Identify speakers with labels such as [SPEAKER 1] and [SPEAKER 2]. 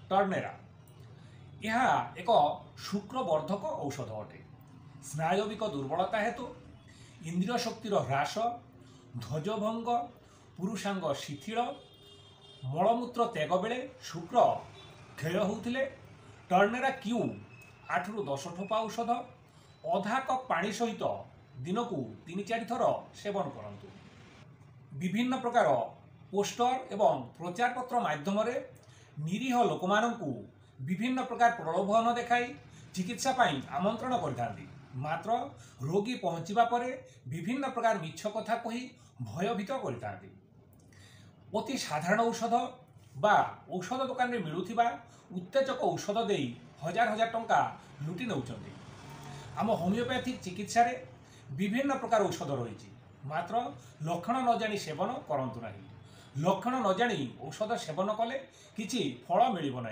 [SPEAKER 1] ଟର୍ନେରା। ଏହା ଏକ ଶୁକ୍ରବର୍ଦ୍ଧକ ଔଷଧ ଅଟେ। ସ୍ନାୟବିକ ଦୁର୍ବଳତା ହେତୁ, ଇନ୍ଦ୍ରିୟ ଶକ୍ତିର ହ୍ରାସ, ଧ୍ୱଜଭଙ୍ଗ, ପୁରୁଷାଙ୍ଗ ଶିଥିଳ, ମଳମୂତ୍ର ତ୍ୟାଗ ବେଳେ ଶୁକ୍ର କ୍ଷୟ ହେଉଥିଲେ ଟର୍ନେରା କ୍ୟୁ 8 ରୁ 10 ଠୋପା ଔଷଧ ଅଧା କପ୍ ପାଣି ସହିତ ଦିନକୁ 3-4 ଥର ସେବନ କରନ୍ତୁ। ବିଭିନ୍ନ ପ୍ରକାର ପୋଷ୍ଟର ଏବଂ ପ୍ରଚାରପତ୍ର ମାଧ୍ୟମରେ ନିରୀହ ଲୋକମାନଙ୍କୁ ବିଭିନ୍ନ ପ୍ରକାର ପ୍ରଲୋଭନ ଦେଖାଇ ଚିକିତ୍ସା ପାଇଁ ଆମନ୍ତ୍ରଣ କରିଥାନ୍ତି। ମାତ୍ର ରୋଗୀ ପହଞ୍ଚିବା ପରେ ବିଭିନ୍ନ ପ୍ରକାର ମିଛ କଥା କହି ଭୟଭୀତ କରିଥାନ୍ତି। ଅତି ସାଧାରଣ ଔଷଧ ବା ଔଷଧ ଦୋକାନରେ ମିଳୁଥିବା ଉତ୍ତେଜକ ଔଷଧ ଦେଇ ହଜାର ହଜାର ଟଙ୍କା ଲୁଟି ନେଉଛନ୍ତି। ଆମ ହୋମିଓପାଥିକ୍ ଚିକିତ୍ସାରେ ବିଭିନ୍ନ ପ୍ରକାର ଔଷଧ ରହିଛି। ମାତ୍ର ଲକ୍ଷଣ ନ ଜାଣି ସେବନ କରନ୍ତୁ ନାହିଁ। ଲକ୍ଷଣ ନ ଜାଣି ଔଷଧ ସେବନ କଲେ କିଛି ଫଳ ମିଳିବ ନାହିଁ।